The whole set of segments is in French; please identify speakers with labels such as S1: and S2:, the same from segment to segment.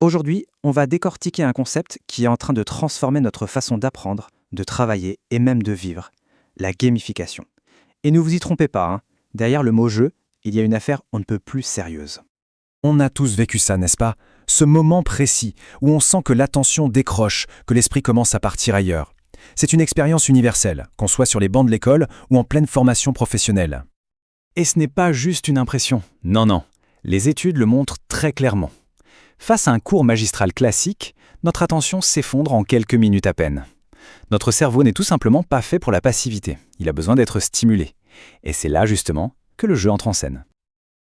S1: Aujourd'hui, on va décortiquer un concept qui est en train de transformer notre façon d'apprendre, de travailler et même de vivre, la gamification. Et ne vous y trompez pas, derrière le mot jeu, il y a une affaire on ne peut plus sérieuse.
S2: On a tous vécu ça, n'est-ce pas? Ce moment précis où on sent que l'attention décroche, que l'esprit commence à partir ailleurs. C'est une expérience universelle, qu'on soit sur les bancs de l'école ou en pleine formation professionnelle.
S1: Et ce n'est pas juste une impression. Non, non. Les études le montrent très clairement. Face à un cours magistral classique, notre attention s'effondre en quelques minutes à peine. Notre cerveau n'est tout simplement pas fait pour la passivité. Il a besoin d'être stimulé. Et c'est là, justement, que le jeu entre en scène.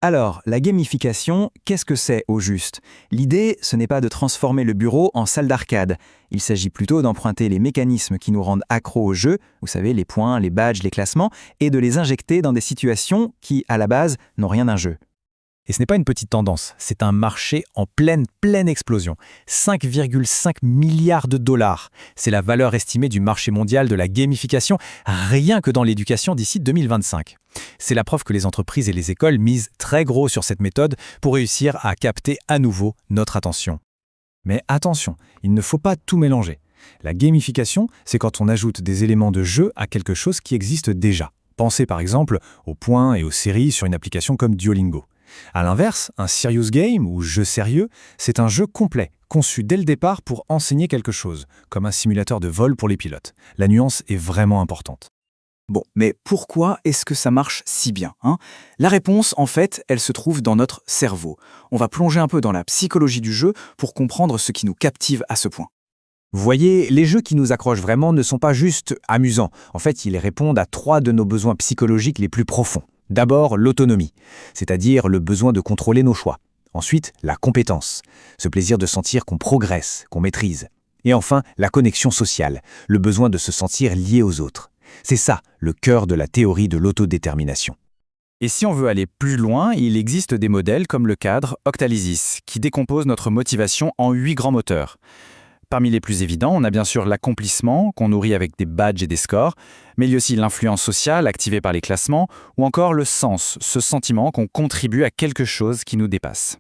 S3: Alors, la gamification, qu'est-ce que c'est au juste? L'idée, ce n'est pas de transformer le bureau en salle d'arcade. Il s'agit plutôt d'emprunter les mécanismes qui nous rendent accros au jeu, vous savez, les points, les badges, les classements, et de les injecter dans des situations qui, à la base, n'ont rien d'un jeu.
S2: Et ce n'est pas une petite tendance, c'est un marché en pleine explosion. 5,5 milliards de dollars. C'est la valeur estimée du marché mondial de la gamification, rien que dans l'éducation d'ici 2025. C'est la preuve que les entreprises et les écoles misent très gros sur cette méthode pour réussir à capter à nouveau notre attention. Mais attention, il ne faut pas tout mélanger. La gamification, c'est quand on ajoute des éléments de jeu à quelque chose qui existe déjà. Pensez par exemple aux points et aux séries sur une application comme Duolingo. A l'inverse, un serious game ou jeu sérieux, c'est un jeu complet, conçu dès le départ pour enseigner quelque chose, comme un simulateur de vol pour les pilotes. La nuance est vraiment importante.
S1: Bon, mais pourquoi est-ce que ça marche si bien, La réponse, en fait, elle se trouve dans notre cerveau. On va plonger un peu dans la psychologie du jeu pour comprendre ce qui nous captive à ce point.
S2: Vous voyez, les jeux qui nous accrochent vraiment ne sont pas juste amusants. En fait, ils répondent à 3 de nos besoins psychologiques les plus profonds. D'abord, l'autonomie, c'est-à-dire le besoin de contrôler nos choix. Ensuite, la compétence, ce plaisir de sentir qu'on progresse, qu'on maîtrise. Et enfin, la connexion sociale, le besoin de se sentir lié aux autres. C'est ça, le cœur de la théorie de l'autodétermination.
S1: Et si on veut aller plus loin, il existe des modèles comme le cadre Octalysis, qui décompose notre motivation en 8 grands moteurs. Parmi les plus évidents, on a bien sûr l'accomplissement, qu'on nourrit avec des badges et des scores, mais il y a aussi l'influence sociale, activée par les classements, ou encore le sens, ce sentiment qu'on contribue à quelque chose qui nous dépasse.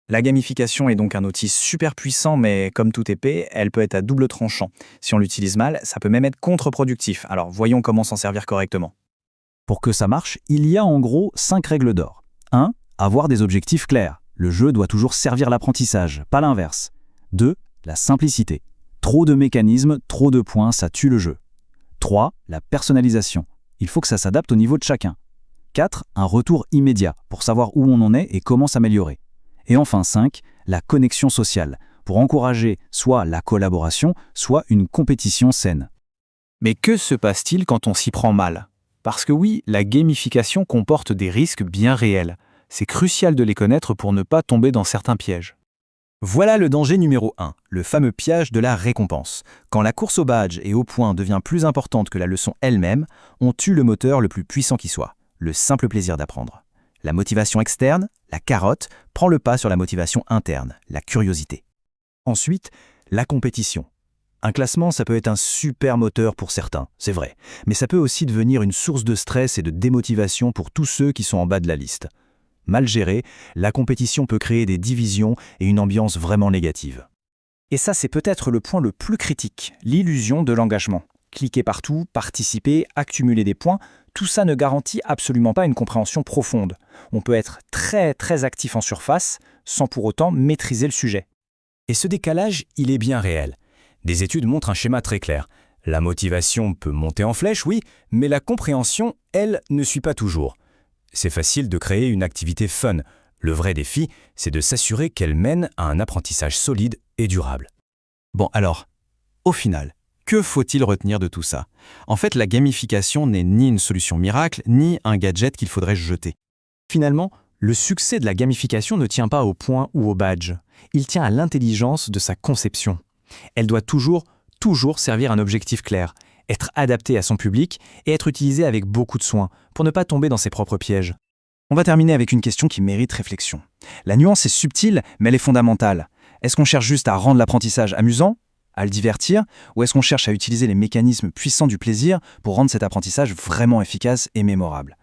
S1: La gamification est donc un outil super puissant, mais comme toute épée, elle peut être à double tranchant. Si on l'utilise mal, ça peut même être contre-productif. Alors voyons comment s'en servir correctement.
S3: Pour que ça marche, il y a en gros 5 règles d'or. 1. Avoir des objectifs clairs. Le jeu doit toujours servir l'apprentissage, pas l'inverse. 2. La simplicité. Trop de mécanismes, trop de points, ça tue le jeu. 3. La personnalisation. Il faut que ça s'adapte au niveau de chacun. 4. Un retour immédiat pour savoir où on en est et comment s'améliorer. Et enfin 5. La connexion sociale, pour encourager soit la collaboration, soit une compétition saine.
S1: Mais que se passe-t-il quand on s'y prend mal? Parce que oui, la gamification comporte des risques bien réels. C'est crucial de les connaître pour ne pas tomber dans certains pièges.
S3: Voilà le danger numéro 1, le fameux piège de la récompense. Quand la course au badge et au point devient plus importante que la leçon elle-même, on tue le moteur le plus puissant qui soit, le simple plaisir d'apprendre. La motivation externe, la carotte, prend le pas sur la motivation interne, la curiosité. Ensuite, la compétition. Un classement, ça peut être un super moteur pour certains, c'est vrai, mais ça peut aussi devenir une source de stress et de démotivation pour tous ceux qui sont en bas de la liste. Mal gérée, la compétition peut créer des divisions et une ambiance vraiment négative.
S1: Et ça, c'est peut-être le point le plus critique, l'illusion de l'engagement. Cliquer partout, participer, accumuler des points, tout ça ne garantit absolument pas une compréhension profonde. On peut être très actif en surface, sans pour autant maîtriser le sujet.
S2: Et ce décalage, il est bien réel. Des études montrent un schéma très clair. La motivation peut monter en flèche, oui, mais la compréhension, elle, ne suit pas toujours. C'est facile de créer une activité fun. Le vrai défi, c'est de s'assurer qu'elle mène à un apprentissage solide et durable.
S3: Bon alors, au final, que faut-il retenir de tout ça? En fait, la gamification n'est ni une solution miracle, ni un gadget qu'il faudrait jeter. Finalement, le succès de la gamification ne tient pas au point ou au badge. Il tient à l'intelligence de sa conception. Elle doit toujours servir un objectif clair, être adaptée à son public et être utilisée avec beaucoup de soin pour ne pas tomber dans ses propres pièges. On va terminer avec une question qui mérite réflexion. La nuance est subtile, mais elle est fondamentale. Est-ce qu'on cherche juste à rendre l'apprentissage amusant, à le divertir, ou est-ce qu'on cherche à utiliser les mécanismes puissants du plaisir pour rendre cet apprentissage vraiment efficace et mémorable?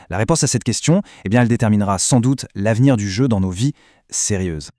S3: La réponse à cette question, elle déterminera sans doute l'avenir du jeu dans nos vies sérieuses.